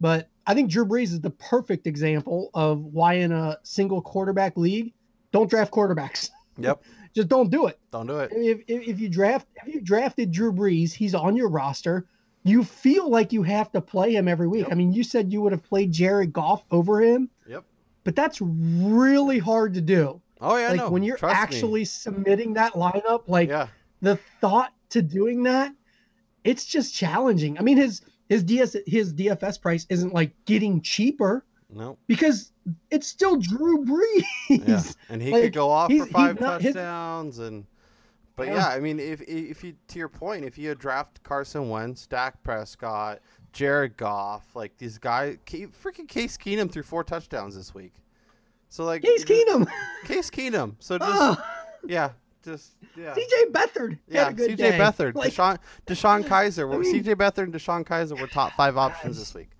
but I think Drew Brees is the perfect example of why in a single quarterback league, don't draft quarterbacks.
Yep.
Just don't do it.
Don't do it.
If you drafted Drew Brees, he's on your roster. You feel like you have to play him every week.
Yep.
I mean, you said you would have played Jared Goff over him.
Yep.
But that's really hard to do.
Oh, yeah,
like when you're actually submitting that lineup, like the thought to doing that, it's just challenging. I mean, his DFS price isn't like getting cheaper.
No.
Because it's still Drew Brees.
Yeah. And he could go off for 5 touchdowns But I mean, if you, to your point, if you draft Carson Wentz, Dak Prescott, Jared Goff, like these guys, freaking Case Keenum threw 4 touchdowns this week. So like
Case Keenum.
So just
CJ Beathard.
Yeah, CJ Beathard, like, Deshaun Kaiser. CJ Beathard and Deshaun Kaiser were top 5 options this week.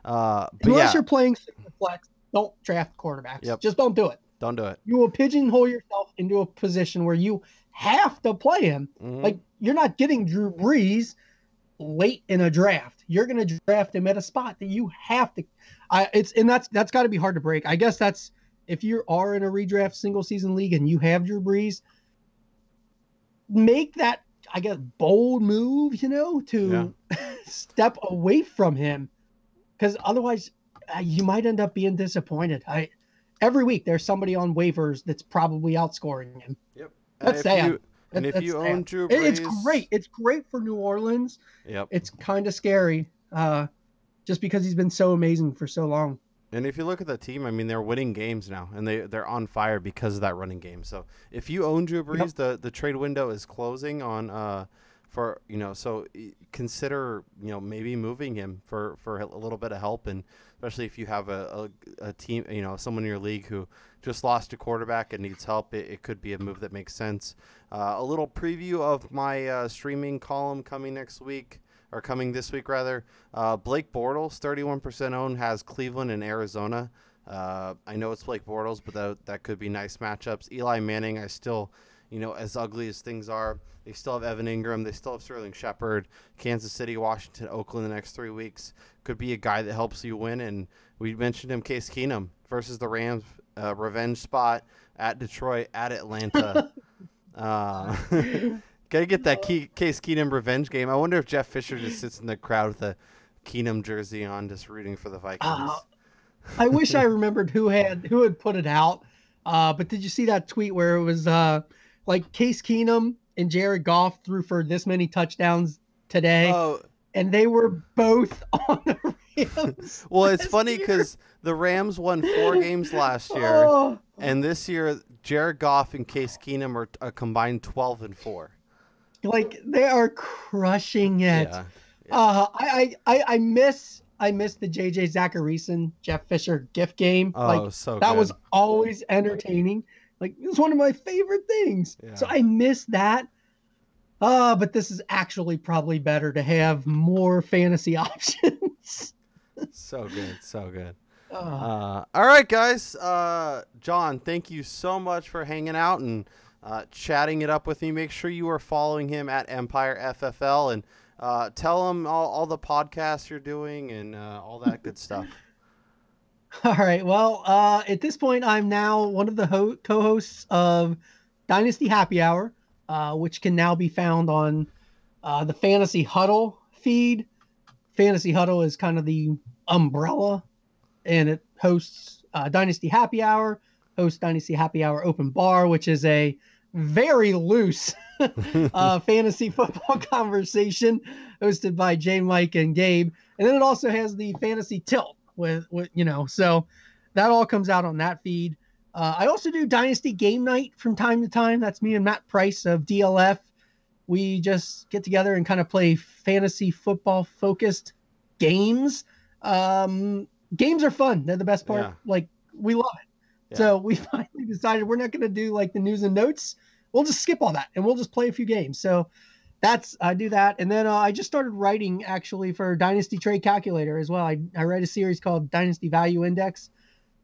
Unless you're playing flex, don't draft quarterbacks.
Yep.
Just don't do it.
Don't do it.
You will pigeonhole yourself into a position where you have to play him.
Mm-hmm.
Like, you're not getting Drew Brees late in a draft. You're going to draft him at a spot that you have to. That's got to be hard to break. I guess that's if you are in a redraft single season league and you have Drew Brees, make that, I guess, bold move, to step away from him, because otherwise you might end up being disappointed. Every week there's somebody on waivers that's probably outscoring him.
Yep.
That's sad.
And if you own Drew Brees,
it's great. It's great for New Orleans.
Yep.
It's kind of scary, just because he's been so amazing for so long.
And if you look at the team, I mean, they're winning games now, and they're on fire because of that running game. So if you own Drew Brees, the trade window is closing on so consider maybe moving him for a little bit of help, and especially if you have a team, someone in your league who just lost a quarterback and needs help, it could be a move that makes sense. A little preview of my streaming column coming this week. Blake Bortles, 31% owned, has Cleveland and Arizona. I know it's Blake Bortles, but that could be nice matchups. Eli Manning, I still, as ugly as things are, they still have Evan Ingram. They still have Sterling Shepard. Kansas City, Washington, Oakland the next 3 weeks. Could be a guy that helps you win. And we mentioned him, Case Keenum versus the Rams, revenge spot at Detroit, at Atlanta. Gotta get that Case Keenum revenge game. I wonder if Jeff Fisher just sits in the crowd with a Keenum jersey on, just rooting for the Vikings.
I wish I remembered who had put it out. But did you see that tweet where it was like Case Keenum and Jared Goff threw for this many touchdowns today?
Oh,
and they were both on the Rams.
Well, it's funny because the Rams won 4 games last year, and this year Jared Goff and Case Keenum are a combined 12-4.
Like, they are crushing it.
Yeah.
I miss the JJ Zacharyson Jeff Fisher gift game.
So
that
good.
was always entertaining. Like, it was one of my favorite things.
Yeah.
So I miss that. But this is actually probably better to have more fantasy options.
So good. All right, guys. John, thank you so much for hanging out and chatting it up with me. Make sure you are following him at Empire FFL, and tell him all the podcasts you're doing and all that good stuff.
All right. Well, at this point, I'm now one of the co-hosts of Dynasty Happy Hour, which can now be found on the Fantasy Huddle feed. Fantasy Huddle is kind of the umbrella, and it hosts Dynasty Happy Hour, hosts Dynasty Happy Hour Open Bar, which is a very loose fantasy football conversation hosted by Jay, Mike, and Gabe. And then it also has the Fantasy Tilt with so that all comes out on that feed. I also do Dynasty Game Night from time to time. That's me and Matt Price of DLF. We just get together and kind of play fantasy football focused games. Games are fun. They're the best part.
Yeah.
Like, we love it. Yeah. So we finally decided we're not going to do like the news and notes. We'll just skip all that and we'll just play a few games. So I do that. And then I just started writing actually for Dynasty Trade Calculator as well. I write a series called Dynasty Value Index,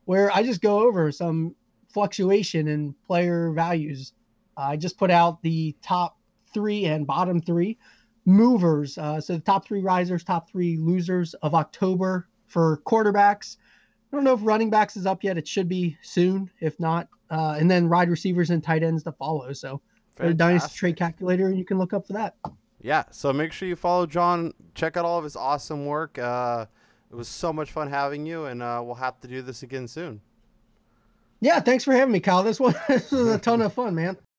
where I just go over some fluctuation in player values. I just put out the top 3 and bottom 3 movers. So the top 3 risers, top 3 losers of October for quarterbacks. I don't know if running backs is up yet. It should be soon, if not. And then wide receivers and tight ends to follow. So go to Dynasty Trade Calculator and you can look up for that.
Yeah, so make sure you follow John. Check out all of his awesome work. It was so much fun having you, and we'll have to do this again soon.
Yeah, thanks for having me, Kyle. This was a ton of fun, man.